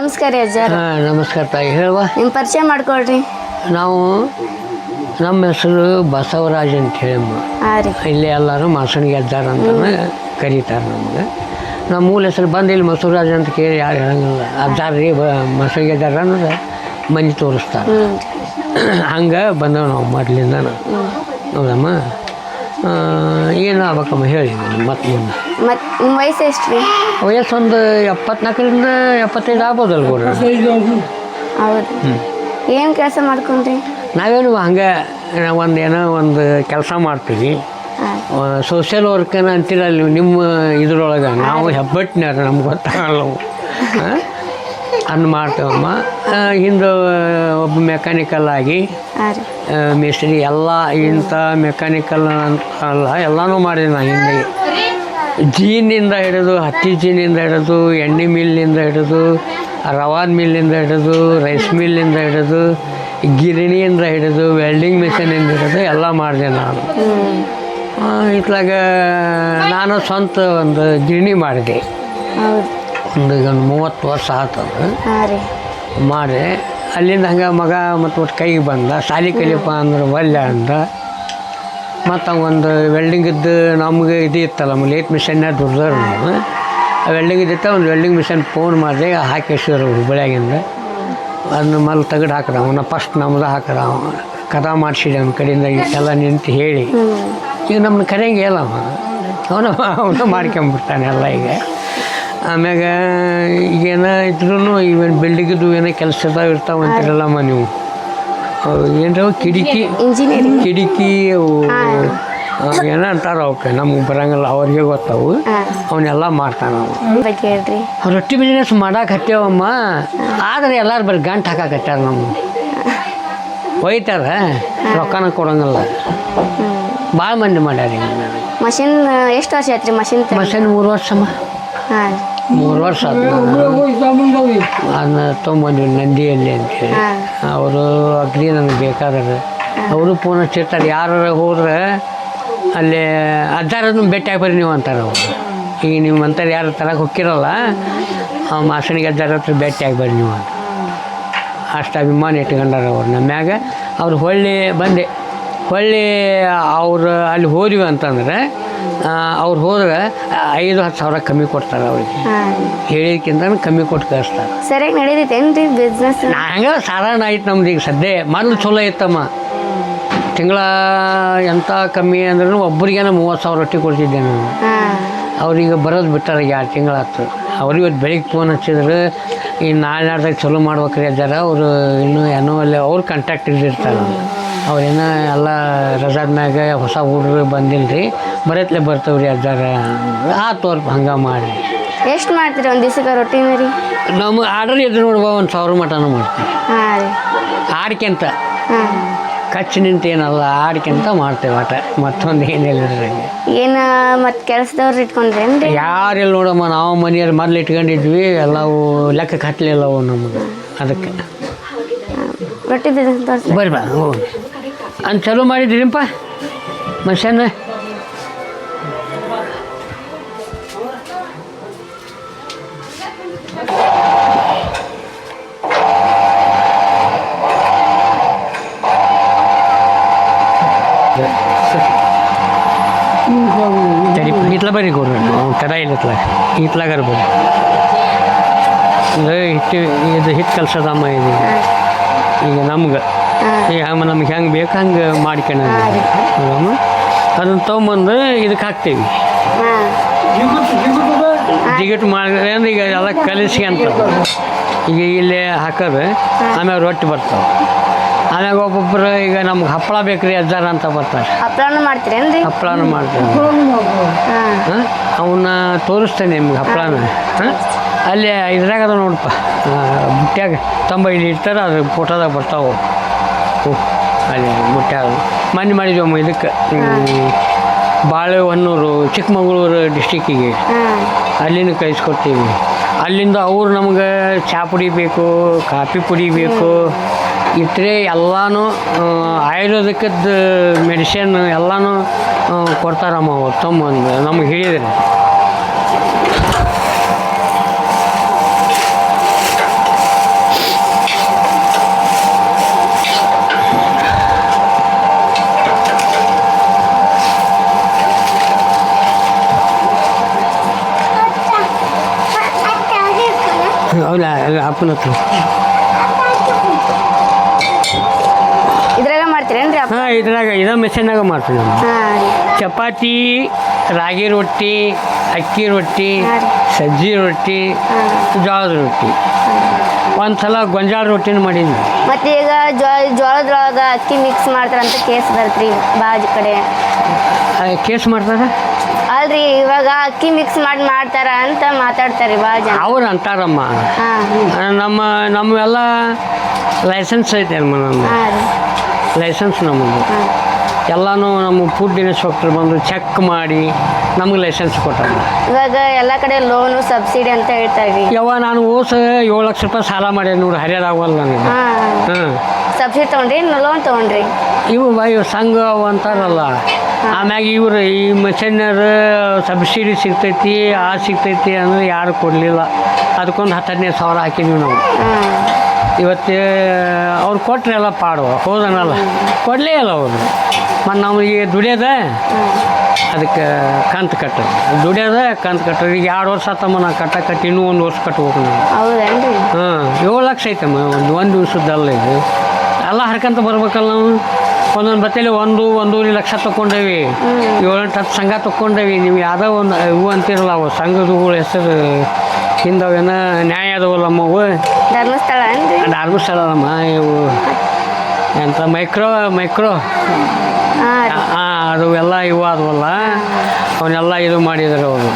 ನಮಸ್ಕಾರ ಅಜ್ಜಾರ. ಹಾಂ ನಮಸ್ಕಾರ ತಾಯಿ. ಹೇಳುವ. ನಿಮ್ಮ ಪರಿಚಯ ಮಾಡ್ಕೊಳ್ರಿ. ನಮ್ಮ ಹೆಸರು ಬಸವರಾಜ್ ಅಂತ ಹೇಳಮ್ಮ. ಹಾಂ ರೀ. ಇಲ್ಲಿ ಎಲ್ಲರೂ ಮಾಸಣಿಗೆ ಅಜ್ಜಾರ ಅಂತ ಕರೀತಾರೆ ನಮ್ಗೆ. ನಮ್ಮ ಮೂಲ ಹೆಸರು ಬಂದು ಇಲ್ಲಿ ಬಸವರಾಜ್ ಅಂತ ಕೇಳಿ ಯಾರು ಹೇಳಂಗಿಲ್ಲ. ಅಜ್ಜಾರ ರೀ ಮಾಸಣಿಗೆ ಅಜ್ಜಾರ ಅಂದ್ರೆ ಮನೆ ತೋರಿಸ್ತಾರೆ. ಹಂಗೆ ಬಂದವು ನಾವು ಮೊದಲಿಂದ. ಹೌದಮ್ಮ. ಏನು ಆಗ್ಬೇಕಮ್ಮ ಹೇಳಿ ಮತ್ತೆ ಮುಂದೆ. ನಿಮ್ಮ ವಯಸ್ಸು ಎಷ್ಟು ರೀ? ವಯಸ್ಸೊಂದು 74ರಿಂದ 75 ಆಗ್ಬೋದಲ್ಲ ಕೂಡ. ಹೌದು. ಏನು ಕೆಲಸ ಮಾಡ್ಕೊಂಡ್ರಿ? ನಾವೇನು ಹಂಗೆ ಒಂದು ಕೆಲಸ ಮಾಡ್ತೀವಿ. ಸೋಷಿಯಲ್ ವರ್ಕನ ಅಂತೀರಲ್ಲ ನಿಮ್ಮ ಇದ್ರೊಳಗೆ. ನಾವು ಹೆಬ್ಬಟ್ಟಿನಾರ ನಮ್ಗೆ ಗೊತ್ತಾಗಲ್ಲವು ಅನ್ನು ಮಾಡ್ತೇವಮ್ಮ. ಹಿಂದೆ ಒಬ್ಬ ಮೆಕ್ಯಾನಿಕಲ್ ಆಗಿ ಮೇಸ್ತ್ರಿ ಎಲ್ಲ ಇಂಥ ಮೆಕ್ಯಾನಿಕಲ್ ಅಂತ ಅಲ್ಲ, ಎಲ್ಲನೂ ಮಾಡಿದೆ ನಾನು ಹಿಂದೆ. ಜೀನಿಂದ ಹಿಡಿದು ಹತ್ತಿ ಜೀನಿಂದ ಹಿಡಿದು ಎಣ್ಣೆ ಮಿಲ್ಲಿಂದ ಹಿಡಿದು ರವಾದ ಮಿಲ್ಲಿಂದ ಹಿಡಿದು ರೈಸ್ ಮಿಲ್ಲಿಂದ ಹಿಡಿದು ಗಿರಣಿಯಿಂದ ಹಿಡಿದು ವೆಲ್ಡಿಂಗ್ ಮಿಷನಿಂದ ಹಿಡಿದು ಎಲ್ಲ ಮಾಡಿದೆ ನಾನು. ಇತ್ಲಾಗ ನಾನು ಸ್ವಂತ ಒಂದು ಗಿರಣಿ ಮಾಡಿದೆ. ಒಂದು 30 ವರ್ಷ ಆತದು ಮಾಡಿ. ಅಲ್ಲಿಂದ ಹಂಗೆ ಮಗ ಮತ್ತು ಒಟ್ಟು ಕೈಗೆ ಬಂದ. ಶಾಲೆ ಕಲಿಯಪ್ಪ ಅಂದ್ರೆ ಒಲ್ಲೆ ಅಂದ. ಮತ್ತು ಒಂದು ವೆಲ್ಡಿಂಗಿದ್ದು ನಮಗೆ ಇದು ಇತ್ತಲ್ಲ ಲೇಟ್ ಮಿಷನ್ನ ದುಡ್ದಾರ. ನಾವು ವೆಲ್ಡಿಂಗ್ ಇದ್ದಿತ್ತ ಒಂದು ವೆಲ್ಡಿಂಗ್ ಮಿಷನ್ ಫೋನ್ ಮಾಡಿದೆ. ಹಾಕಿಸಿದ್ರು ಹುಬ್ಬಳ್ಳಿಯಾಗಿಂದ. ಅದನ್ನ ಮಲ್ ತೆಗೆದು ಹಾಕ್ರ ಅವನ ಫಸ್ಟ್ ನಮ್ದು ಹಾಕ್ರ. ಅವ ಕದ ಮಾಡಿಸಿದೆ ಅವ್ನ ಕಡೆಯಿಂದ ಎಲ್ಲ ನಿಂತು ಹೇಳಿ. ಈಗ ನಮ್ಮನ್ನ ಕರೆಯಂಗೆ ಇಲ್ಲ ಅವನು ಮಾಡ್ಕೊಂಬಿಡ್ತಾನೆ ಎಲ್ಲ. ಈಗ ಆಮ್ಯಾಗ ಈಗೇನ ಇದ್ರೂ ಇವೇನು ಬಿಲ್ಡಿಂಗಿದ್ದು ಏನೋ ಕೆಲಸ ಇರ್ತಾವೆ ಅಂತಿರಲ್ಲಮ್ಮ ನೀವು. ಏನರ ಕಿಟಕಿ ಅವು ಏನೋ ಅಂತಾರ. ಅವಕ್ಕೆ ನಮ್ಗೆ ಬರಂಗಿಲ್ಲ, ಅವ್ರಿಗೆ ಗೊತ್ತಾವು. ಅವನ್ನೆಲ್ಲ ಮಾಡ್ತಾನೆ ಅವ. ರೊಟ್ಟಿ ಬಿಸ್ನೆಸ್ ಮಾಡಕ್ಕೆ ಹತ್ತೇವಮ್ಮ. ಆದರೆ ಎಲ್ಲರೂ ಬರೀ ಗಂಟು ಹಾಕಕತ್ತಾರ. ನಮ್ಮ ಒಯ್ತಾರ, ರೊಕ್ಕನ ಕೊಡಂಗಿಲ್ಲ. ಭಾಳ ಮಂದಿ ಮಾಡ್ಯಾರ. ಮಷಿನ್ ಎಷ್ಟು ವರ್ಷ ಆಯ್ತು ರೀ? ಮಷಿನ್ 3 ವರ್ಷಮ್ಮ. 3 ವರ್ಷ ಆಯ್ತು. ಅದನ್ನ ತೊಗೊಂಬಂದ್ವಿ ನಂದಿಯಲ್ಲಿ ಅಂತೇಳಿ. ಅವರು ಅಗ್ರಿ ನನಗೆ ಬೇಕಾದ್ರೆ ಅವರು ಫೋನ್ ಹಚ್ಚಿರ್ತಾರೆ. ಯಾರು ಹೋದ್ರೆ ಅಲ್ಲಿ ಅಜ್ಜಾರದನ್ನು ಭೇಟಿಯಾಗಿ ಬರ್ರಿ ನೀವು ಅಂತಾರೆ ಅವರು. ಈಗ ನೀವು ಅಂತಾರೆ ಯಾರು ತರಕ್ಕೆ ಹೋಗಿರಲ್ಲ, ಮಾಸಣಿಗೆ ಅಜ್ಜಾರ ಹತ್ರ ಭೇಟಿಯಾಗಿ ಬರ್ರಿ ನೀವು ಅಂತ. ಅಷ್ಟು ಅಭಿಮಾನ ಇಟ್ಕೊಂಡಾರ ಅವ್ರು ನಮ್ಮ ಮ್ಯಾಗ. ಅವ್ರು ಹೊಳ್ಳಿ ಅವ್ರು ಅಲ್ಲಿ ಹೋದ್ವಿ ಅಂತಂದ್ರೆ ಅವ್ರು ಹೋದ್ರೆ 5-10 ಸಾವಿರ ಕಮ್ಮಿ ಕೊಡ್ತಾರೆ ಅವ್ರಿಗೆ. ಹೇಳಿದ್ಕಿಂತ ಕಮ್ಮಿ ಕೊಟ್ಟು ಕಳಿಸ್ತಾರೆ. ಸರಿಯಾಗಿ ನಡೀತೈತೇನು ರೀ ಬಿಸ್ನೆಸ್? ಹಂಗೆ ಸಾಧಾರಣ ಆಯ್ತು ನಮ್ದು. ಈಗ ಸದ್ಯ ಮೊದಲು ಚಲೋ ಇತ್ತಮ್ಮ. ತಿಂಗಳ ಎಂಥ ಕಮ್ಮಿ ಅಂದ್ರೂ ಒಬ್ಬರಿಗೇನ 30,000 ರೊಟ್ಟಿ ಕೊಡ್ತಿದ್ದೆ ನಾನು. ಅವ್ರಿಗೆ ಬರೋದು ಬಿಟ್ಟಾರ 2 ತಿಂಗಳಾಯ್ತು. ಅವ್ರಿಗೆ ಇವತ್ತು ಬೆಳಿಗ್ಗೆ ಫೋನ್ ಹಚ್ಚಿದ್ರು, ಈ ನಾಡ್ದಾಗ ಚಲೋ ಮಾಡ್ಬೇಕ್ರಿ ಅಜ್ಜಾರ. ಅವರು ಇನ್ನೂ ಏನೋ ಅಲ್ಲಿ ಅವ್ರು ಕಾಂಟ್ಯಾಕ್ಟ್ ಇರ್ತಾರೆ. ಅವ್ರೇನೋ ಎಲ್ಲ ರಜಾದ ಮ್ಯಾಗ ಹೊಸ ಹುಡುಗರು ಬಂದಿಲ್ಲ ರೀ, ಬರತ್ಲೆ ಬರ್ತಾವ್ರಿ ಅಜ್ಜಾರ. ಆತು ಅವ್ರು ಹಂಗೆ ಮಾಡಿ. ಎಷ್ಟು ಮಾಡ್ತೀರಿ ಒಂದು ದಿವಸಕ್ಕೆ ರೊಟ್ಟಿನ ರೀ? ನಮಗೆ ಆರ್ಡರ್ ಇದ್ದು ನೋಡ್ಬಾ 1,000 ಮಟನೂ ಮಾಡ್ತೀವಿ. ಆಡ್ಕೆಂತ ಕಚ್ಚಿ ನಿಂತೇನಲ್ಲ, ಆಡ್ಕೆಂತ ಮಾಡ್ತೇವೆ ಆಟ. ಮತ್ತೊಂದು ಏನಿಲ್ಲ. ಏನು ಮತ್ತು ಕೆಲಸದವ್ರು ಇಟ್ಕೊಂಡ್ರೇನು? ಯಾರಿಲ್ಲ ನೋಡಮ್ಮ. ನಾವು ಮನೆಯವ್ರು ಮೊದಲು ಇಟ್ಕೊಂಡಿದ್ವಿ. ಎಲ್ಲವು ಲೆಕ್ಕಕ್ಕೆ ಹತ್ತಲಿಲ್ಲವು ನಮಗೆ. ಅದಕ್ಕೆ ರೊಟ್ಟಿ ಬಿಸ್ನೆಸ್ ಬರ್ರಿ ಬಾ. ಹ್ಞೂ ಅಂತ ಚಲೋ ಮಾಡಿದ್ದೀರಿಪ್ಪ ಮನುಷ್ಯನ. ಇತ್ಲ ಬರ್ರಿ ಕೊಡ್ರಿ. ಕಡ ಇಲ್ಲ ಇತ್ಲಾಗಾರ ಬರ್ರಿ. ಹಿಟ್ಟು ಕಲ್ಸದಮ್ಮ. ಇದು ಈಗ ನಮ್ಗೆ ನಮ್ಗೆ ಹೆಂಗೆ ಬೇಕು ಹಂಗೆ ಮಾಡ್ಕೊಂಡಮ್ಮ. ಅದನ್ನು ತೊಗೊಂಬಂದು ಇದಕ್ಕೆ ಹಾಕ್ತೀವಿ. ಜಿಗಿಟ್ ಮಾಡಿದ್ರೆ ಅಂದ್ರೆ ಈಗ ಎಲ್ಲ ಕಲಿಸ್ಕೊಂತ ಈಗ ಇಲ್ಲೇ ಹಾಕೋದು. ಆಮ್ಯಾಗ ರೊಟ್ಟಿ ಬರ್ತಾವೆ. ಆಮ್ಯಾಗ ಒಬ್ಬೊಬ್ಬರು ಈಗ ನಮ್ಗೆ ಹಪ್ಪಳ ಬೇಕ್ರಿ ಅಜ್ಜಾರ ಅಂತ ಬರ್ತಾರೆ. ಹಪ್ಪಳನೂ ಮಾಡ್ತೀರೇನ್ರಿ? ಹಪ್ಪಳನೂ ಮಾಡ್ತೇವೆ. ಅವನ್ನ ತೋರಿಸ್ತೇನೆ ನಿಮ್ಗೆ ಹಪ್ಪಳನ. ಅಲ್ಲಿ ಇದ್ರಾಗ ಅದ ನೋಡಪ್ಪ ಬುಟ್ಟ್ಯಾಗ 95 ಇರ್ತಾರೆ. ಅದು ಫೋಟೋದಾಗ ಬರ್ತಾವೆ ಅಲ್ಲಿ ಬುಟ್ಟ್ಯಾಗ. ಮನೆ ಮಾಡಿದ್ವಮ್ಮ ಇದಕ್ಕೆ ಬಾಳೆಹೊನ್ನೂರು ಚಿಕ್ಕಮಗಳೂರು ಡಿಸ್ಟಿಕ್ಕಿಗೆ. ಅಲ್ಲಿಂದ ಕಳಿಸ್ಕೊಡ್ತೀವಿ. ಅಲ್ಲಿಂದ ಅವ್ರು ನಮ್ಗೆ ಚಹಾ ಪುಡಿ ಬೇಕು, ಕಾಫಿ ಪುಡಿ ಬೇಕು, ಇಟ್ಟರೆ ಎಲ್ಲನೂ ಆಯುರ್ವೇದಿಕದ ಮೆಡಿಸಿನ್ ಎಲ್ಲನೂ ಕೊಡ್ತಾರಮ್ಮ. ಅವ್ರು ತೊಂಬಂದು ನಮಗೆ ಹೇಳಿದ್ರೆ ಅವ್ನ ಅಪ್ಪನ ಹತ್ರ ಇದ್ರಾಗ ಮಾಡ್ತೀರೇನ್ರಿ ಹಪ್ಳ? ಹಾಂ ಇದ ಮೆಷಿನ್ನಾಗ ಮಾಡ್ತೀವಿ ನಾವು. ಹಾಂ ರೀ. ಚಪಾತಿ, ರಾಗಿ ರೊಟ್ಟಿ, ಅಕ್ಕಿ ರೊಟ್ಟಿ, ಹಾಂ ರೀ. ಸಜ್ಜಿ ರೊಟ್ಟಿ, ಜೋಳದ ರೊಟ್ಟಿ. ಒಂದು ಸಲ ಗೊಂಜಾಳ ರೊಟ್ಟಿನೂ ಮಾಡೀನಿ. ಮತ್ತು ಈಗ ಜೋಳದೊಳಗೆ ಅಕ್ಕಿ ಮಿಕ್ಸ್ ಮಾಡ್ತಾರಂತ ಕೇಸ್ ಬರ್ತೈತ್ರಿ ಬಾಜು ಕಡೆ. ಕೇಸ್ ಮಾಡ್ತಾರೆ ಅಲ್ರಿ ಇವಾಗ ಅಕ್ಕಿ ಮಿಕ್ಸ್ ಮಾಡ್ತಾರ ಅಂತ ಮಾತಾಡ್ತಾರೆ ಭಾಳ ಜನ. ಅವ್ರು ಅಂತಾರಮ್ಮ. ಹಾಂ ನಮ್ಮೆಲ್ಲ ಲೈಸೆನ್ಸ್ ಐತೆ ಅಮ್ಮ. ನಮ್ಮದು ಹಾಂ ರೀ. ಲೈಸೆನ್ಸ್ ನಮ್ಮದು ಹಾಂ ಎಲ್ಲನೂ ನಮ್ಮ ಫುಡ್ ಇನ್ಸ್ಪೆಕ್ಟರ್ ಬಂದು ಚೆಕ್ ಮಾಡಿ ನಮಗೆ ಲೈಸೆನ್ಸ್ ಕೊಟ್ಟಾರ. ಇವಾಗ ಎಲ್ಲ ಕಡೆ ಲೋನು ಸಬ್ಸಿಡಿ ಅಂತ ಹೇಳ್ತಾರೆ. ನಾನು 7 ಲಕ್ಷ ರೂಪಾಯಿ ಸಾಲ ಮಾಡಿ ನೋಡಿ ಹರಿಯೋದಾಗಲ್ಲ ನನಗೆ. ಹಾಂ ಸಬ್ಸಿಡಿ ತೊಗೊಂಡ್ರಿ ಲೋನ್ ತೊಗೊಂಡ್ರಿ? ಇವು ಸಂಘ ಅವು ಅಂತಾರಲ್ಲ. ಆಮ್ಯಾಗ ಇವರು ಈ ಮಿಷನರು ಸಬ್ಸಿಡಿ ಸಿಗ್ತೈತಿ ಸಿಗ್ತೈತಿ ಅಂದ್ರೆ ಯಾರು ಕೊಡಲಿಲ್ಲ. ಅದಕ್ಕೊಂದು 10-15 ಸಾವಿರ ಹಾಕಿದ್ವಿ ನಾವು. ಇವತ್ತು ಅವ್ರು ಕೊಟ್ಟರೆ ಎಲ್ಲ ಪಾಡುವ ಹೋದನಲ್ಲ, ಕೊಡಲೇ ಇಲ್ಲ ಅವರು. ಮತ್ತು ನಮಗೆ ದುಡಿಯೋದ ಅದಕ್ಕೆ ಕಂತು ಕಟ್ಟೋದು, ದುಡಿಯೋದ ಕಂತು ಕಟ್ಟೋದು. ಈಗ 2 ವರ್ಷ ಆತಮ್ಮ ನಾ ಕಟ್ಟಿ ಇನ್ನೂ 1 ವರ್ಷ ಕಟ್ಬೇಕು ನಾವು. ಹೌದೇನ್ರಿ? 7 ಲಕ್ಷ ಐತಮ್ಮ. ಒಂದು ದಿವ್ಸದ್ದಲ್ಲ ಇದು. ಎಲ್ಲ ಹರ್ಕಂತ ಬರ್ಬೇಕಲ್ಲ ನಾವು. ಒಂದೊಂದು ಬತ್ತೇಲಿ 1-1.5 ಲಕ್ಷ ತೊಗೊಂಡೇವಿ. 7-8 ಸಂಘ ತೊಗೊಂಡೇವಿ. ನೀವು ಯಾವುದೋ ಒಂದು ಇವು ಅಂತಿರಲ್ಲ, ಅವು ಸಂಘದಗಳು ಹೆಸರು ಹಿಂದವೇನ ನ್ಯಾಯ ಅದವಲ್ಲಮ್ಮ ಅವು. ಧರ್ಮಸ್ಥಳ ಏನ್ರಿ? ಧರ್ಮಸ್ಥಳ ಅಮ್ಮ. ಇವು ಎಂತ ಮೈಕ್ರೋ ಅದು ಎಲ್ಲ ಇವು ಆದವಲ್ಲ, ಅವನ್ನೆಲ್ಲ ಇದು ಮಾಡಿದ್ರು ಅವರು.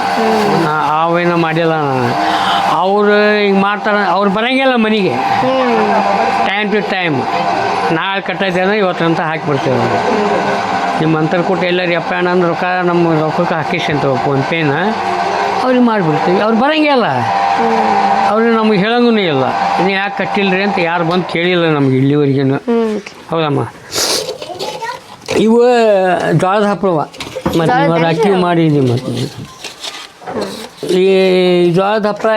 ಅವೇನೋ ಮಾಡಿಲ್ಲ. ಅವರು ಹಿಂಗೆ ಮಾಡ್ತಾರೆ. ಅವ್ರು ಬರೋಂಗಿಲ್ಲ ಮನೆಗೆ ಟೈಮ್ ಟು ಟೈಮ್. ನಾಳೆ ಕಟ್ಟೈತೆ ಅಂದ್ರೆ ಇವತ್ತಂತ ಹಾಕಿಬಿಡ್ತೇವೆ. ನಿಮ್ಮ ಅಂತರ್ಕೂಟ ಎಲ್ಲರೂ ಎಪ್ಪ ಅಂದ್ರೆ ನಮ್ಮ ರೊಕ್ಕಕ್ಕೆ ಹಾಕಿಸ್ಕೊಂತೇವೆ ಫೋನ್ಪೇನ. ಅವ್ರಿಗೆ ಮಾಡಿಬಿಡ್ತೀವಿ. ಅವ್ರು ಬರೋಂಗಿಲ್ಲ. ಅವ್ರಿಗೆ ನಮಗೆ ಹೇಳೋಂಗೂ ಇಲ್ಲ. ನೀವು ಯಾಕೆ ಕಟ್ಟಿಲ್ಲರಿ ಅಂತ ಯಾರು ಬಂದು ಕೇಳಿಲ್ಲ ನಮ್ಗೆ ಇಲ್ಲಿವರೆಗೂ. ಹೌದಮ್ಮ. ಇವು ಜೋಳದ ಹಪ್ಪಳವ ಮತ್ತು ಅಕ್ಕಿ ಮಾಡಿದ್ದೀವಿ. ಮತ್ತು ಈ ಜೋಳದ ಹಪ್ಪಳ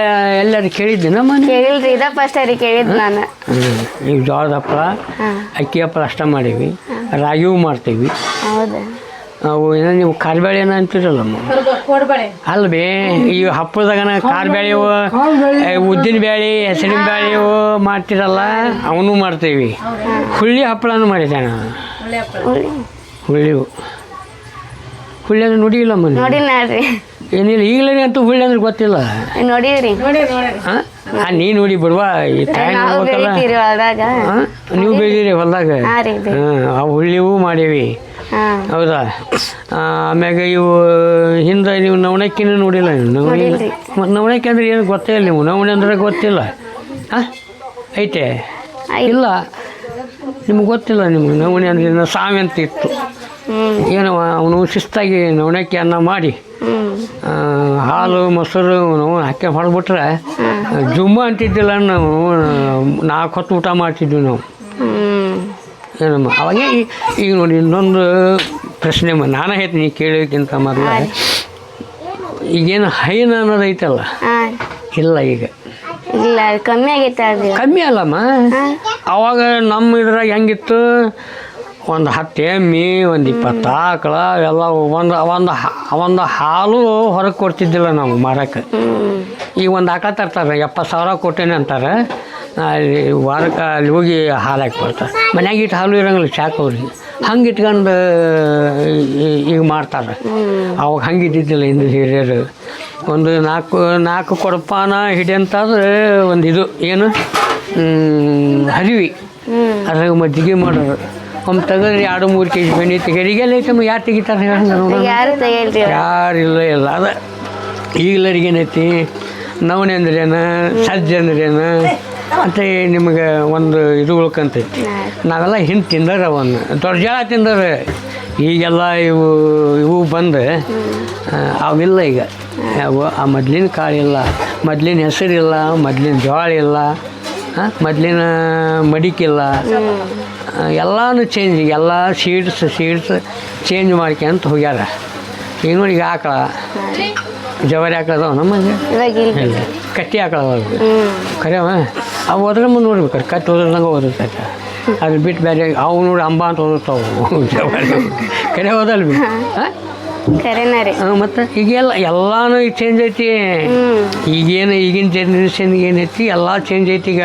ಎಲ್ಲರೂ ಕೇಳಿದ್ದೀನಮ್ಮ? ಕೇಳಿಲ್ರಿ, ಇದ ಫಸ್ಟ್ ರೀ ಕೇಳಿದ್ದು ನಾನು. ಈಗ ಜೋಳದ ಹಪ್ಪಳ ಅಕ್ಕಿ ಹಪ್ಪಳ ಅಷ್ಟೇ ಮಾಡೀವಿ. ರಾಗಿವು ಮಾಡ್ತೀವಿ. ಹೌದಾ? ಅವು ಏನೋ ನೀವು ಕಾರ್ಬೇಳೆ ಏನೋ ಅಂತಿರಲ್ಲಮ್ಮ. ಅಲ್ಲ ಬೇ, ಈ ಹಪ್ಪಳದಾಗನ ಕಾರ್ಬೇಳೆವು, ಉದ್ದಿನ ಬೇಳೆ, ಹೆಸರಿನ ಬೇಳೆವು ಮಾಡ್ತಿರಲ್ಲ, ಅವನು ಮಾಡ್ತೀವಿ. ಹುಳ್ಳಿ ಹಪ್ಪಳನೂ ಮಾಡಿದ್ದೆ ನಾನು. ಹುಳ್ಳಿವು ಅಂದ್ರೆ ನೋಡಿಲ್ಲಮ್ಮ? ನೋಡಿರಿ. ಏನಿಲ್ಲ, ಈಗಲೇ ಅಂತೂ ಹುಳ್ಳಿ ಅಂದ್ರೆ ಗೊತ್ತಿಲ್ಲ. ನೋಡಿದ್ರಿ? ಹಾಂ ನೀ ನೋಡಿ ಬಿಡುವ. ಈ ಟೈಮ್ ಹೋಗ್ಬೇಕಲ್ಲ. ನೀವು ಬೆಳೀರಿ ಹೊಲ್ದಾಗ. ಆ ಹುಳ್ಳಿವು ಮಾಡೀವಿ. ಹೌದಾ? ಆಮ್ಯಾಗ ಇವು ಹಿಂದೆ ನೀವು ನವಣಕ್ಕಿನೂ ನೋಡಿಲ್ಲ. ಮತ್ತು ನವಣಕ್ಕಿ ಅಂದ್ರೆ ಏನು ಗೊತ್ತೇ ಇಲ್ಲ. ನೀವು ನವಣೆ ಅಂದ್ರೆ ಗೊತ್ತಿಲ್ಲ? ಹಾಂ ಐತೆ ಇಲ್ಲ, ನಿಮ್ಗೆ ಗೊತ್ತಿಲ್ಲ. ನಿಮ್ಗೆ ನವಣೆ ಅಂದ್ರೆ ಸಾಮಿ ಅಂತ ಇತ್ತು. ಏನೋ ಅವನು ಶಿಸ್ತಾಗಿ ನವಣಕ್ಕಿ ಅನ್ನ ಮಾಡಿ ಹಾಲು ಮೊಸರು ನಾವು ಹಾಕಿ ಹೊಡೆದ್ಬಿಟ್ರೆ ಜುಮ್ಮ ಅಂತಿದ್ದಿಲ್ಲ. ನಾವು 4 ಹೊತ್ತು ಊಟ ಮಾಡ್ತಿದ್ವಿ ನಾವು. ಏನಮ್ಮ ಅವಾಗೇ. ಈಗ ನೋಡಿ ಇನ್ನೊಂದು ಪ್ರಶ್ನೆ ನಾನು ಹೇಳ್ತೀನಿ ಕೇಳೋಕ್ಕಿಂತ ಮೊದಲು. ಈಗೇನು ಹೈನ ಅನ್ನೋದು ಐತಲ್ಲ, ಇಲ್ಲ ಈಗ ಇಲ್ಲ, ಕಮ್ಮಿ ಆಗೈತೆ. ಕಮ್ಮಿ ಅಲ್ಲಮ್ಮ. ಅವಾಗ ನಮ್ಮ ಇದ್ರಾಗ ಹೆಂಗಿತ್ತು, ಒಂದು 10 ಎಮ್ಮೆ, ಒಂದು 20 ಆಕಳ ಎಲ್ಲ ಒಂದು ಹಾಲು ಹೊರಗೆ ಕೊಡ್ತಿದ್ದಿಲ್ಲ ನಾವು ಮಾರಕ್ಕೆ. ಈಗ ಒಂದು ಆಕಳ ತರ್ತಾರೆ, 70,000 ಕೊಟ್ಟೇನೆ ಅಂತಾರೆ. ಅಲ್ಲಿ ವಾರಕ್ಕೆ ಅಲ್ಲಿ ಹೋಗಿ ಹಾಲು ಹಾಕಿ ಬರ್ತಾರೆ. ಮನ್ಯಾಗ ಇಟ್ಟು ಹಾಲು ಇರೋಂಗಿಲ್ಲ ಚಾಕ್ ಅವ್ರಿಗೆ. ಹಂಗೆ ಇಟ್ಕೊಂಡು ಈಗ ಮಾಡ್ತಾರೆ. ಅವಾಗ ಹಂಗೆ ಇದ್ದಿದ್ದಿಲ್ಲ ಹಿಂದೆ ಹಿರಿಯರು. ಒಂದು 4 ಕೊಡಪಾನ ಹಿಡಿಯಂತಾದ್ರೆ ಒಂದು ಇದು ಏನು ಹರಿವಿ ಅದ್ರಾಗ ಮಜ್ಜಿಗೆ ಮಾಡೋರು. ಒಮ್ಮೆ ತೆಗೆದ್ರೆ 2-3 kg ಬೆಣ್ಣೆ ತೆಗೆರಿಗೆಲ್ಲ ಐತಮ್ಮ. ಯಾರು ತೆಗಿತಾರೆ ಯಾರಿಲ್ಲ. ಇಲ್ಲ ಅದ ಈಗಲರಿಗೆ ಏನೈತಿ, ನವಣೆ ಅಂದ್ರೇನು, ಸಜ್ಜೆ ಅಂದ್ರೇನು ಅಂತ ನಿಮಗೆ ಒಂದು ಇದು ಉಳ್ಕೊಂತೈತಿ. ನಾವೆಲ್ಲ ಹಿಂದೆ ತಿಂದಾರ, ಒಂದು ದೊಡ್ಡ ಜಳ ತಿಂದಾರ. ಈಗೆಲ್ಲ ಇವು ಬಂದು ಅವಿಲ್ಲ ಈಗ. ಆ ಮೊದ್ಲಿನ ಕಾಳಿಲ್ಲ, ಮೊದ್ಲಿನ ಹೆಸರಿಲ್ಲ, ಮೊದ್ಲಿನ ಜೋಳ ಇಲ್ಲ, ಮೊದ್ಲಿನ ಮಡಿಕಿಲ್ಲ. ಎಲ್ಲನೂ ಚೇಂಜ್. ಎಲ್ಲ ಸೀಡ್ಸ್ ಚೇಂಜ್ ಮಾಡ್ಕೊಂತ ಹೋಗ್ಯಾರ. ಈಗ ನೋಡಿ, ಈಗ ಆಕಳ ಜವಾರಿ ಆಕಳದವ ನಮ್ಮಂಗೆ ಇಲ್ಲ, ಕಟ್ಟಿ ಆಕಳದವ್ರು ಕರೆಯವ. ಅವು ಹೋದ್ರೆ ಮುಂದೆ ನೋಡ್ಬೇಕಾರೆ ಕಟ್ಟಿ ಹೋದ್ರಂಗೆ ಓದಿರ್ತೈತೆ. ಅದು ಬಿಟ್ಟು ಬೇರೆ ಅವು ನೋಡಿ ಅಂಬ ಅಂತ ಓದಿರ್ತಾವೆ ಜವಾರಿ. ಕರೆ ಹೋದಲ್ವಿ? ಹಾಂ ಖರೇನ ರೀ. ಮತ್ತು ಈಗೆಲ್ಲ ಎಲ್ಲಾನು ಈಗ ಚೇಂಜ್ ಐತಿ. ಈಗಿನ ಜನ್ರೇಷನ್ಗೆ ಏನೈತಿ ಎಲ್ಲ ಚೇಂಜ್ ಐತಿ. ಈಗ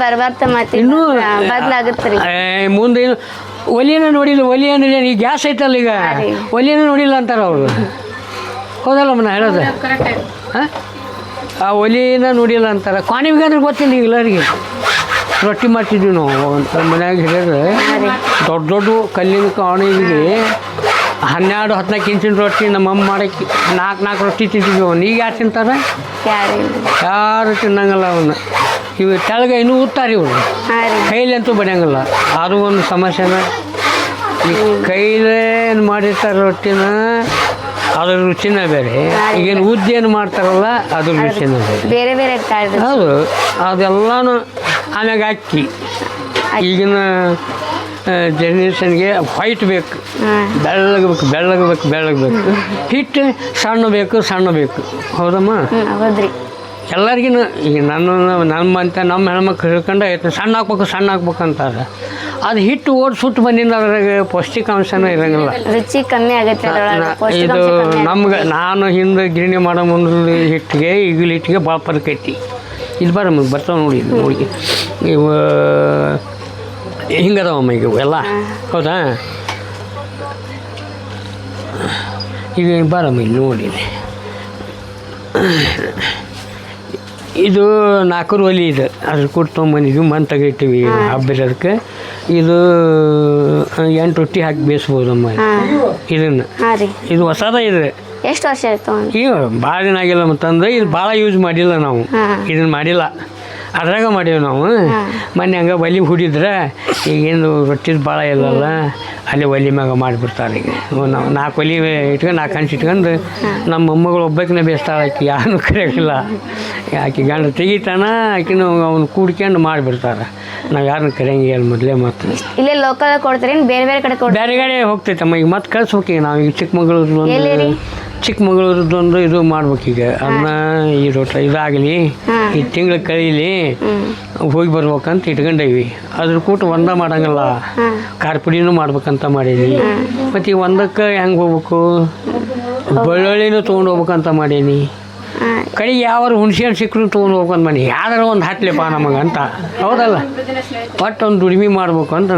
ಬರ್ಬಾರ್ತ ಮತ್ತೆ ಇನ್ನೂ ಬದಲಾಗತ್ತೆ ರೀ. ಮುಂದೆ ಒಲಿಯನ್ನ ನೋಡಿಲ್ಲ, ಒಲಿ ಅಂದ್ರೆ ಈಗ ಗ್ಯಾಸ್ ಐತಲ್ಲ, ಈಗ ಒಲಿಯನ್ನ ನೋಡಿಲ್ಲ ಅಂತಾರೆ ಅವರು. ಹೌದಲ್ಲ ಮನ ಹೇಳೋದು? ಹಾಂ, ಆ ಒಲಿನ ನೋಡಿಲ್ಲ ಅಂತಾರೆ. ಕ್ವಾಣಿಗೆ ಅಂದ್ರೆ ಗೊತ್ತಿಲ್ಲ ಈಗ ಎಲ್ಲರಿಗೆ. ರೊಟ್ಟಿ ಮಾಡ್ತಿದ್ವಿ ನಾವು ಅಂತ ಮನ್ಯಾಗ ಹಿಡಿದ್ರೆ, ದೊಡ್ಡ ದೊಡ್ಡ ಕಲ್ಲಿನ ಕ್ವಾಣಿಗೆ 12-14 ಇಂಚಿನ ರೊಟ್ಟಿ ನಮ್ಮಮ್ಮ ಮಾಡಕ್ಕೆ 4 ರೊಟ್ಟಿ ತಿಂತಿದ್ವಿ. ಅವನು ಈಗ ಯಾರು ತಿಂತಾರೆ? ಯಾರು ತಿನ್ನಂಗಲ್ಲ ಅವನ್ನ. ಇವು ತೆಳಗೆ ಇನ್ನೂ ಉತ್ತಾರೆ ಇವರು, ಕೈಲಿ ಅಂತೂ ಬಡಿಯಂಗಿಲ್ಲ. ಅದು ಒಂದು ಸಮಸ್ಯೆನ. ಈ ಕೈಲೇ ಏನು ಮಾಡಿರ್ತಾರೆ ರೊಟ್ಟಿನ, ಅದ್ರ ರುಚಿನ ಬೇರೆ. ಈಗೇನು ಉದ್ದಿ ಏನು ಮಾಡ್ತಾರಲ್ಲ ಅದ್ರ ರುಚಿನ ಬೇರೆ ಬೇರೆ. ಹೌದು, ಅದೆಲ್ಲನೂ. ಆಮ್ಯಾಗ ಅಕ್ಕಿ ಈಗಿನ ಜನ್ರೇಷನ್ಗೆ ವೈಟ್ ಬೇಕು, ಬೆಳ್ಳಗೆ ಬೇಕು. ಹಿಟ್ಟು ಸಣ್ಣ ಬೇಕು. ಹೌದಮ್ಮ? ಎಲ್ಲರಿಗೂ ಈಗ ನಮ್ಮ ಹೆಣ್ಮಕ್ಳು ಹೇಳ್ಕೊಂಡು ಸಣ್ಣ ಹಾಕ್ಬೇಕು ಅಂತಾರೆ. ಅದು ಹಿಟ್ಟು ಸುಟ್ಟು ಬಂದಿಂದ ಅದ್ರಾಗ ಪೌಷ್ಟಿಕಾಂಶನೂ ಇರೋಂಗಿಲ್ಲ, ರುಚಿ ಕಮ್ಮಿ ಆಗುತ್ತೆ. ಇದು ನಮ್ಗೆ ನಾನು ಹಿಂದೆ ಗಿರಣಿ ಮಾಡೋ ಮುಂದೆ ಹಿಟ್ಟಿಗೆ ಈಗಲ ಹಿಟ್ಟಿಗೆ ಭಾಳ ಫರ್ಕ್ ಐತಿ. ಇದು ಬರ್ತಾವೆ ನೋಡಿ ಇವು ಹಿಂಗದವಮ್ಮ ಈಗ ಎಲ್ಲ. ಹೌದಾ? ಈಗ ಬರಮ್ಮ ಇಲ್ಲಿ ನೋಡಿ, ಇದು 4 ಒಲಿ ಇದೆ. ಅದ್ರ ಕೊಟ್ಟು ತೊಗೊಂಬಂದಿದ್ವಿ, ಮಣ್ಣು ತೆಗಿತೀವಿ ಹಬ್ಬಿರೋದಕ್ಕೆ. ಇದು 8 ರೊಟ್ಟಿ ಹಾಕಿ ಬೇಯಿಸ್ಬೋದಮ್ಮ ಇದನ್ನು. ಇದು ಹೊಸದ ಇದೆ. ಎಷ್ಟು ವರ್ಷ ಆಯ್ತು? ಈಗ ಭಾಳ ದಿನ ಆಗಿಲ್ಲ ಮತ್ತಂದ್ರೆ ಇದು ಭಾಳ ಯೂಸ್ ಮಾಡಿಲ್ಲ ನಾವು. ಇದನ್ನು ಮಾಡಿಲ್ಲ, ಅದ್ರಾಗ ಮಾಡೀವಿ ನಾವು. ಮೊನ್ನೆ ಹಂಗೆ ಒಲಿ ಹುಡಿದ್ರೆ ಈಗೇನು ರೊಟ್ಟಿದು ಭಾಳ ಇಲ್ಲಲ್ಲ, ಅಲ್ಲಿ ಒಲಿ ಮ್ಯಾಗ ಮಾಡಿಬಿಡ್ತಾರೆ. ಈಗ ನಾವು 4 ಒಲಿ ಇಟ್ಕೊಂಡು 4 ಹಂಚು ಇಟ್ಕೊಂಡು ನಮ್ಮ ಮೊಮ್ಮಗಳು ಒಬ್ಬಾಕಿನ ಬೇಯಿಸ್ತಾಳೆ. ಆಕೆ ಯಾರನ್ನೂ ಕರೆಯೋಕ್ಕಿಲ್ಲ. ಆಕೆ ಗಂಡ ತೆಗಿತಾನ, ಆಕಿನ ಅವ್ನು ಕೂಡ್ಕೊಂಡು ಮಾಡಿಬಿಡ್ತಾರೆ. ನಾವು ಯಾರನ್ನು ಕರೆಯಂಗಿಲ್ಲ ಮೊದಲೇ. ಮತ್ತು ಇಲ್ಲೇ ಲೋಕಲ್ ಕೊಡ್ತಾರೆ, ಬೇರೆ ಬೇರೆ ಕಡೆ ಬೇರೆ ಕಡೆ ಹೋಗ್ತೈತಮ್ಮ. ಈಗ ಮತ್ತೆ ಕಳ್ಸ್ಬೇಕು. ಈಗ ನಾವು ಈಗ ಚಿಕ್ಕಮಗಳೂರದ್ದೊಂದು ಇದು ಮಾಡ್ಬೇಕೀಗ. ಅದನ್ನ ಈ ರೊಟ್ಟಿ ಇದಾಗಲಿ, ಈ ತಿಂಗಳು ಕಳೀಲಿ, ಹೋಗಿ ಬರ್ಬೇಕಂತ ಇಟ್ಕೊಂಡೇವಿ. ಅದ್ರ ಕೂಟ ಒಂದ ಮಾಡಂಗಿಲ್ಲ, ಖಾರ ಪುಡಿನೂ ಮಾಡ್ಬೇಕಂತ ಮಾಡೀನಿ. ಮತ್ತು ಈಗ ಒಂದಕ್ಕೆ ಹೆಂಗೆ ಹೋಗ್ಬೇಕು, ಬೆಳ್ಳುಳ್ಳಿನೂ ತೊಗೊಂಡು ಹೋಗ್ಬೇಕಂತ ಮಾಡೀನಿ. ಕಡೆಗೆ ಯಾವಾರು ಹುಣ್ಸೆ ಹಣ್ಣು ಸಿಕ್ಕರು ತೊಗೊಂಡು ಹೋಗ್ಬೇಕಂತ ಮಾಡಿ, ಯಾವ್ದಾರ ಒಂದು ಹಟ್ಲಿಪ್ಪ ನಮಗೆ ಅಂತ. ಹೌದಲ್ಲ? ಒಟ್ಟು ಒಂದು ದುಡಿಮೆ ಮಾಡ್ಬೇಕು ಅಂತ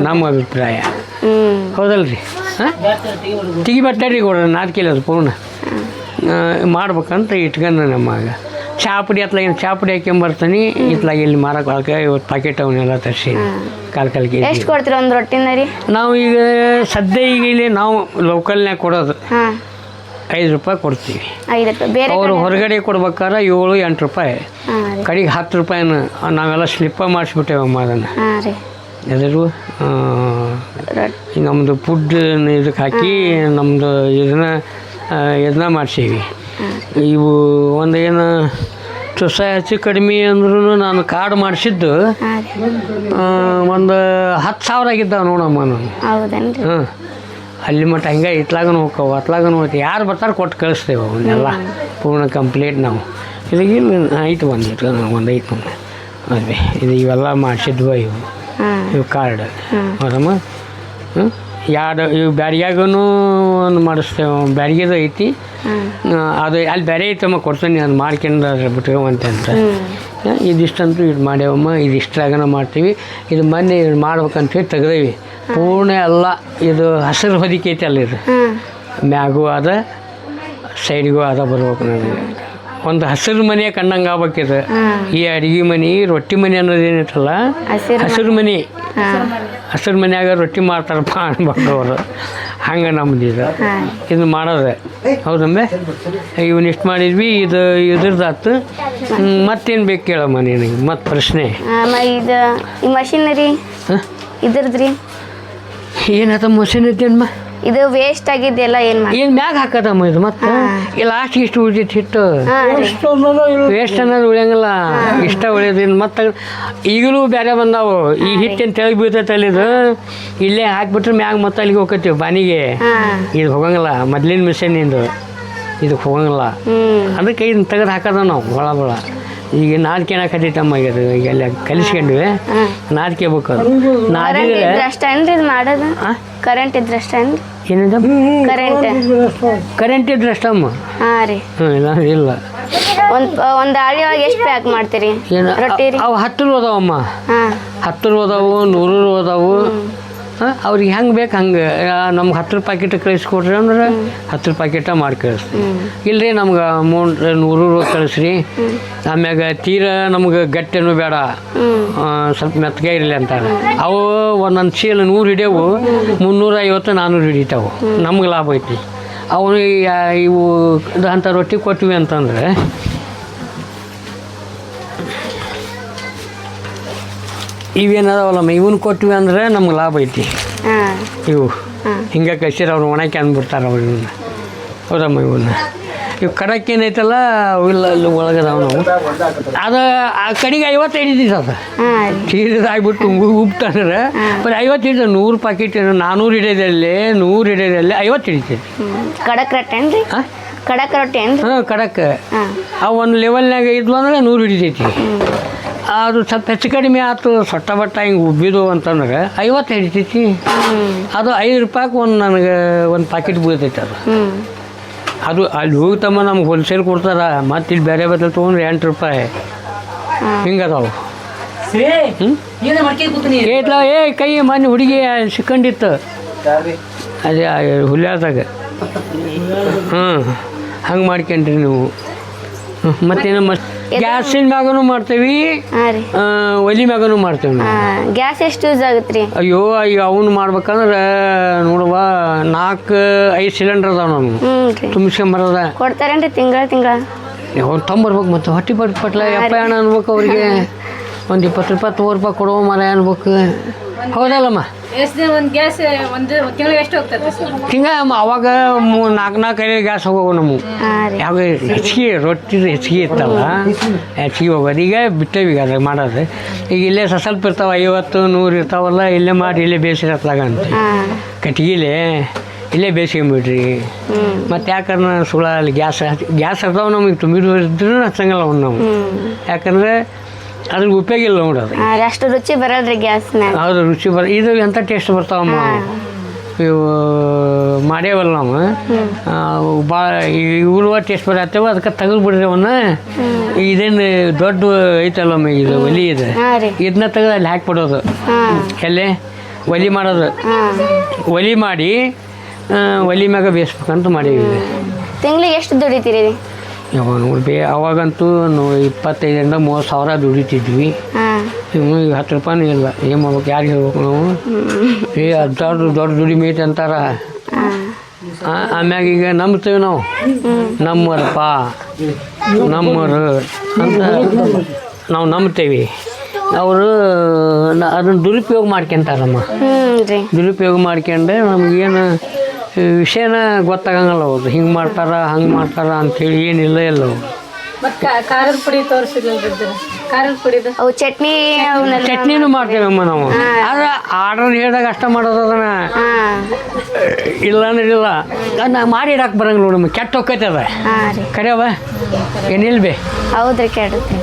ನಮ್ಮ ಅಭಿಪ್ರಾಯ. ಹೌದಲ್ರಿ? ಹಾಂ, ತೆಗಿಬಟ್ಟಾರಿ ಕೊಡ್ರಿ, ನಾಲ್ಕಿಲ್ಲ ಅದು ಪೂರ್ಣ ಮಾಡ್ಬೇಕಂತ ಇಟ್ಕೊಂಡು ನಮ್ಮಾಗ. ಚಾಪುಡಿ ಅತ್ಲಾಗ ಚಾಪುಡಿ ಹಾಕ್ಯಂಬರ್ತಾನೆ. ಇತ್ಲಾಗ ಇಲ್ಲಿ ಮಾರಕ್ಕೆ ಇವತ್ತು ಪ್ಯಾಕೆಟ್ ಅವನ್ನೆಲ್ಲ ತರಿಸಿ ಕಾಲು ಕೆಜಿ. ಎಷ್ಟು ಕೊಡ್ತೀರಿ ಒಂದು ರೊಟ್ಟಿನ ರೀ? ನಾವು ಈಗ ಸದ್ಯ ಈಗ ಇಲ್ಲಿ ನಾವು ಲೋಕಲ್ನ್ಯಾಗ ಕೊಡೋದು 5 ರೂಪಾಯಿ ಕೊಡ್ತೀವಿ. ಅವರು ಹೊರಗಡೆ ಕೊಡ್ಬೇಕಾದ್ರೆ 7-8 ರೂಪಾಯಿ, ಕಡೆಗೆ 10 ರೂಪಾಯಿನ ನಾವೆಲ್ಲ ಸ್ಲಿಪ್ಪ ಮಾಡಿಸ್ಬಿಟ್ಟೇವಮ್ಮ ಅದನ್ನು. ಎದರು ನಮ್ಮದು ಫುಡ್ ಇದಕ್ಕೆ ಹಾಕಿ ನಮ್ಮದು ಇದನ್ನ ಮಾಡಿಸೀವಿ. ಇವು ಒಂದು ಏನು ತುಸ ಹೆಚ್ಚು ಕಡಿಮೆ ಅಂದ್ರೂ ನಾನು ಕಾರ್ಡ್ ಮಾಡಿಸಿದ್ದು ಒಂದು 10,000 ಆಗಿದ್ದಾವೆ ನೋಡಮ್ಮ ನಾನು. ಹಾಂ, ಅಲ್ಲಿ ಮಟ್ಟ ಹಂಗೆ ಇತ್ಲಾಗನು ಹೋಗ್ತಾವೆ, ಅತ್ಲಾಗನು ಹೋಗ್ತೀವಿ. ಯಾರು ಬರ್ತಾರೆ ಕೊಟ್ಟು ಕಳಿಸ್ತೇವೆ ಅವನ್ನೆಲ್ಲ ಪೂರ್ಣ ಕಂಪ್ಲೀಟ್. ನಾವು ಇಲ್ಲಿಗಿಲ್ಲ ಐತೆ ಬಂದಿತ್ತು, ಒಂದು ಐತೆ ಅದೇ ಇದು ಇವೆಲ್ಲ ಮಾಡಿಸಿದ್ವು. ಇವು ಕಾರ್ಡ್ ಹೌದಮ್ಮ. ಇವು ಬ್ಯಾಡಿಗ್ಯಾಗೂ ಒಂದು ಮಾಡಿಸ್ತೇವೆ. ಬ್ಯಾಡಿಗೆದು ಐತಿ ಅದು ಅಲ್ಲಿ ಬೇರೆ ಐತಮ್ಮ, ಕೊಡ್ತೀನಿ ಅದು ಮಾಡ್ಕೊಂಡು ಅದ್ರ ಬಿಟ್ಕೊಂಬಂತೆ ಅಂತ. ಇದಿಷ್ಟಂತೂ ಇದು ಮಾಡ್ಯಾವಮ್ಮ. ಇದಿಷ್ಟ್ರಾಗನ ಮಾಡ್ತೀವಿ. ಇದು ಮೊನ್ನೆ ಇದು ಮಾಡ್ಬೇಕಂತೇಳಿ ತೆಗ್ದೇವಿ ಪೂರ್ಣ ಎಲ್ಲ. ಇದು ಹಸಿರು ಹೊದಿಕೆ ಐತಿ ಅಲ್ಲ, ಇದು ಮ್ಯಾಗೂ ಅದ ಸೈಡ್ಗೂ ಅದ ಬರ್ಬೇಕು. ನನಗೆ ಒಂದು ಹಸಿರು ಮನೆ ಕಂಡಂಗೆ ಆಗ್ಬೇಕಿದು. ಈ ಅಡುಗೆ ಮನೆ ರೊಟ್ಟಿ ಮನೆ ಅನ್ನೋದು ಏನೈತಲ್ಲ, ಹಸಿರು ಮನೆ. ಹಸಿರು ಮನ್ಯಾಗ ರೊಟ್ಟಿ ಮಾಡ್ತಾರಪ್ಪ ಅನ್ಬೇಕು ಅವರು. ಹಂಗೆ ನಮ್ದು ಇದು ಮಾಡೋದೆ. ಹೌದಮ್ಮೆ, ಇವನ್ನಿಷ್ಟು ಮಾಡಿದ್ವಿ. ಇದ್ರದ್ದಾತು. ಮತ್ತೇನು ಬೇಕು ಕೇಳಮ್ಮ ನಿನಗೆ ಮತ್ತೆ ಪ್ರಶ್ನೆ? ಇದು ಈ ಮಷಿನರಿ ಇದ್ರದ್ರಿ ಏನದ ಮಷಿನ್ ಐತೇನ್ಮ? ಇದು ವೇಸ್ಟ್ ಆಗಿದ್ದೆಲ್ಲ ಏನು ಮ್ಯಾಗ ಹಾಕದಮ್ಮ ಇದು. ಮತ್ತೆ ಈ ಲಾಸ್ಟಿಗೆ ಇಷ್ಟು ಉಳಿದಿತ್ತು ಹಿಟ್ಟು. ವೇಸ್ಟ್ ಅನ್ನೋದು ಉಳಿಯಂಗಿಲ್ಲ, ಇಷ್ಟ ಉಳಿಯೋದಿಲ್ಲ. ಮತ್ತು ಈಗಲೂ ಬೇರೆ ಬಂದಾವು. ಈ ಹಿಟ್ಟೇನು ತೆಳಗೆ ಬೀಳ್ತೈತೆ ಅಲ್ಲಿದು, ಇಲ್ಲೇ ಹಾಕಿಬಿಟ್ರೆ ಮ್ಯಾಗ ಮತ್ತೆ ಅಲ್ಲಿಗೆ ಹೋಗ್ತೀವಿ ಬಾನಿಗೆ. ಇದು ಹೋಗಂಗಿಲ್ಲ, ಮೊದ್ಲಿನ ಮಿಷಿನಿಂದು ಇದಕ್ಕೆ ಹೋಗಂಗಿಲ್ಲ. ಅದಕ್ಕೆ ಇದನ್ನ ತೆಗೆದು ಹಾಕೋದ ನಾವು. ಭಾಳ ಈಗ ನಾದ್ಕೆಣಕತ್ತೈತಮ್ಮ ಈಗ ಅದು ಈಗೆಲ್ಲ ಕಲಿಸ್ಕೊಂಡ್ವಿ ನಾದ್ಕೋಬೇಕು ಅದು ನಾದಿದ್ರೆ ಇದ್ರೆ ಅಷ್ಟೇನ್ರಿ ಇದು ಮಾಡೋದು ಕರೆಂಟ್ ಇದ್ರೆ ಅಷ್ಟೇನ್ರಿ ಏನಿದೆ ಕರೆಂಟ್ ಇದ್ರೆ ಅಷ್ಟಮ್ಮ ಹಾಂ ರೀ ಇಲ್ಲ ಇಲ್ಲ ಒಂದು ಆಳಿ ಒಳಗೆ ಎಷ್ಟು ಪ್ಯಾಕ್ ಮಾಡ್ತೀರಿ ಏನು ರೊಟ್ಟಿ ರೀ ಅವು 10 ಅದಾವಮ್ಮ ಹಾಂ 10 ಅದಾವು 100 ಅದಾವು ಅವ್ರಿಗೆ ಹೆಂಗೆ ಬೇಕು ಹಂಗೆ ನಮ್ಗೆ 10 ಪ್ಯಾಕೆಟ್ ಕಳಿಸ್ಕೊಡ್ರಿ ಅಂದ್ರೆ 10 ಪ್ಯಾಕೆಟ ಮಾಡಿ ಕಳಿಸ್ತೀವಿ ಇಲ್ಲರಿ ನಮ್ಗೆ ಅಮೌಂಟ್ 100 ಕಳಿಸ್ರಿ ಆಮ್ಯಾಗ ತೀರ ನಮ್ಗೆ ಗಟ್ಟೆನೂ ಬೇಡ ಸ್ವಲ್ಪ ಮೆತ್ತಗೆ ಇರಲಿ ಅಂತಾರೆ ಅವು ಒಂದೊಂದು ಚೀಲ 100 ಹಿಡಿಯವು 350 400 ಹಿಡಿತಾವೆ ನಮ್ಗೆ ಲಾಭ ಐತಿ ಅವನು ಇವು ಅಂಥ ರೊಟ್ಟಿ ಕೊಟ್ವಿ ಅಂತಂದರೆ ಇವೇನದಾವಲ್ಲಮ್ಮ ಇವನ್ನ ಕೊಟ್ವಿ ಅಂದ್ರೆ ನಮ್ಗೆ ಲಾಭ ಐತಿ ಇವು ಹಿಂಗೆ ಕಸಿರ ಅವ್ರು ಒಣಕ್ಕೆ ಅಂದ್ಬಿಡ್ತಾರೆ ಅವ್ರನ್ನ ಹೌದಮ್ಮ ಇವನ್ನ ಇವು ಕಡಕ್ಕೆ ಏನೈತಲ್ಲ ಇಲ್ಲ ಅಲ್ಲಿ ಒಳಗದಾವ ನಾವು ಅದು ಆ ಕಡೆಗೆ 55 ಹಿಡಿತೈತೆ ಅದು ತೀರದಾಗ್ಬಿಟ್ಟು ಉಪ್ತಂದ್ರೆ ಬರೀ 50 ಹಿಡಿದ 100 ಪ್ಯಾಕೆಟ್ 400 ಹಿಡಿಯೋದಲ್ಲಿ 100 ಹಿಡಿಯೋದಲ್ಲಿ 50 ಹಿಡಿತೈತಿ ಕಡಕ್ ರೊಟ್ಟಿ ಏನ್ರಿ ಕಡಕ್ ರೊಟ್ಟಿ ಏನ್ರಿ ಹಾಂ ಕಡಕ್ಕೆ ಅವು ಒಂದು ಲೆವೆಲ್ನಾಗ ಇದ್ವು ಅಂದ್ರೆ 100 ಹಿಡಿತೈತಿ ಅದು ಸ್ವಲ್ಪ ಹೆಚ್ಚು ಕಡಿಮೆ ಆಯ್ತು ಸೊಟ್ಟ ಬಟ್ಟ ಹಿಂಗೆ ಉಬ್ಬಿದು ಅಂತಂದ್ರೆ 50 ಹಿಡಿತೈತಿ ಅದು 5 ರೂಪಾಯಿಗೆ ಒಂದು ನನಗೆ ಒಂದು ಪ್ಯಾಕೆಟ್ ಬೀಳ್ತೈತೆ ಅದು ಅಲ್ಲಿ ಹೋಗ್ತಮ್ಮ ನಮ್ಗೆ ಹೋಲ್ಸೇಲ್ ಕೊಡ್ತಾರೆ ಮತ್ತು ಇಲ್ಲಿ ಬೇರೆ ಬೇರೆ ತೊಗೊಂಡ್ರೆ 8 ರೂಪಾಯಿ ಹಿಂಗೆ ಅದಾವು ಏಟ್ಲ ಕೈ ಮೊನ್ನೆ ಹುಡುಗಿ ಸಿಕ್ಕಂಡಿತ್ತು ಅದೇ ಹುಲ್ಯಾದಾಗ ಹಂಗೆ ಮಾಡ್ಕೊಂಡ್ರಿ ನೀವು ಮತ್ತೇನು ಗ್ಯಾಸಿನ ಮ್ಯಾಗನೂ ಮಾಡ್ತೇವೆ ಒಲಿ ಮ್ಯಾಗನೂ ಮಾಡ್ತೇವೆ ಗ್ಯಾಸ್ ಎಷ್ಟು ಯೂಸ್ ಆಗುತ್ತೆ ರೀ ಅಯ್ಯೋ ಅವನು ಮಾಡ್ಬೇಕಂದ್ರೆ ನೋಡುವ 4-5 ಸಿಲಿಂಡರ್ ಅದಾವ ನಾವು ತುಂಬಿಸ್ಕೊಂಬರದ ಕೊಡ್ತಾರೇನ್ರಿ ತಿಂಗಳ ಅವ್ರು ತೊಂಬರ್ಬೇಕು ಮತ್ತು ಹೊಟ್ಟೆ ಪಟ್ಲ ಎಪ್ಪ ಹಣ ಅನ್ಬೇಕು ಅವ್ರಿಗೆ ಒಂದು 20 ರೂಪಾಯಿ 30 ರೂಪಾಯಿ ಕೊಡುವ ಮರ ಅನ್ಬೇಕು ಹೌದಲ್ಲಮ್ಮ ತಿಂಗ ಅವಾಗ 4-5 ಗ್ಯಾಸ್ ಹೋಗವು ನಮ್ಮ ಯಾವ ಹೆಚ್ಚಿಗೆ ರೊಟ್ಟಿ ಹೆಚ್ಚಿಗೆ ಇತ್ತಲ್ಲ ಹೆಚ್ಚಿಗೆ ಹೋಗೋದು ಈಗ ಬಿಟ್ಟೇವಿ ಅದಾಗ ಮಾಡೋದು ಈಗ ಇಲ್ಲೇ ಸ್ವಲ್ಪ ಇರ್ತಾವೆ 50-100 ಇರ್ತಾವಲ್ಲ ಇಲ್ಲೇ ಮಾಡಿ ಇಲ್ಲೇ ಬೇಯಿಸಿರತ್ಲಾಗ ಅಂತ ಕಟ್ಗಿಲೇ ಇಲ್ಲೇ ಬೇಯಿಸ್ಕೊಂಬಿಡ್ರಿ ಮತ್ತು ಯಾಕಂದ್ರೆ ಸುಳ ಅಲ್ಲಿ ಗ್ಯಾಸ್ ಇರ್ತಾವೆ ನಮಗೆ ತುಂಬಿದ್ರು ಹಚ್ಚಂಗಲ್ಲ ಅವ್ನು ನಾವು ಯಾಕಂದರೆ ಅದ್ರ ಉಪಯೋಗ ಇಲ್ಲ ನೋಡೋದು ಅಷ್ಟು ರುಚಿ ಬರಲ್ರಿ ಗ್ಯಾಸ್ ಹೌದು ರುಚಿ ಇದು ಎಂಥ ಟೇಸ್ಟ್ ಬರ್ತಾವಮ್ಮ ಇವು ಮಾಡ್ಯಾವಲ್ಲ ನಾವು ಭಾಳ ಇವರು ಟೇಸ್ಟ್ ಬರತ್ತೇವೆ ಅದಕ್ಕೆ ತೆಗೆದು ಬಿಡ್ರಿ ಅವನ್ನ ಇದೇನು ದೊಡ್ಡ ಐತಲ್ಲಮ್ಮ ಇದು ಒಲಿ ಇದೆ ಇದನ್ನ ತೆಗೆದು ಅಲ್ಲಿ ಹಾಕಿಬಿಡೋದು ಎಲ್ಲೇ ಒಲಿ ಮಾಡೋದು ಒಲಿ ಮಾಡಿ ಒಲಿ ಮ್ಯಾಗ ಬೇಯಿಸ್ಬೇಕಂತ ಮಾಡೀವಿ ತಿಂಗಳಿಗೆ ಎಷ್ಟು ದುಡಿತೀರಿ ಯಾವಾಗ ನೋಡಿ ಅವಾಗಂತೂ 25,000-30,000 ಸಾವಿರ ದುಡಿತಿದ್ವಿ ಈಗ 10 ರೂಪಾಯಿನೂ ಇಲ್ಲ ಏನು ಮಾಡ್ಬೇಕು ಯಾರಿಗೆ ಹೇಳ್ಬೇಕು ನಾವು ದೊಡ್ಡ ದುಡಿಮೆ ಐತೆ ಅಂತಾರ ಆಮ್ಯಾಗ ಈಗ ನಂಬ್ತೇವೆ ನಾವು ನಮ್ಮರಪ್ಪ ನಮ್ಮರು ಅಂತ ನಾವು ನಂಬ್ತೇವೆ ಅವರು ಅದನ್ನು ದುರುಪಯೋಗ ಮಾಡ್ಕೊಂತಾರಮ್ಮ ದುರುಪಯೋಗ ಮಾಡ್ಕೊಂಡ್ರೆ ನಮಗೇನು ವಿಷಯನ ಗೊತ್ತಾಗಂಗಲ್ಲ ಅವ್ರು ಹಿಂಗೆ ಮಾಡ್ತಾರ ಹಂಗೆ ಮಾಡ್ತಾರ ಅಂಥೇಳಿ ಏನಿಲ್ಲ ಎಲ್ಲ ಖಾರದ ಪುಡಿ ಅವು ಚಟ್ನಿನೂ ಮಾಡ್ತೇವಮ್ಮ ನಾವು ಆದ್ರೆ ಆರ್ಡರ್ ಹೇಳಿದಾಗ ಅಷ್ಟ ಮಾಡೋದು ಅದನ್ನ ಇಲ್ಲ ಅಂದ್ರಿಲ್ಲ ಅದನ್ನ ಮಾಡಿ ಇಡಕ್ಕೆ ಬರಂಗಿಲ್ಲ ನೋಡಮ್ಮ ಕೆಟ್ಟ ಹೋಗ್ತೈತೆ ಅದ ಕರೆಯವ ಏನಿಲ್ಲ ಬೇ ಹೌದ್ರಿ ಕೆಡುತ್ತೆ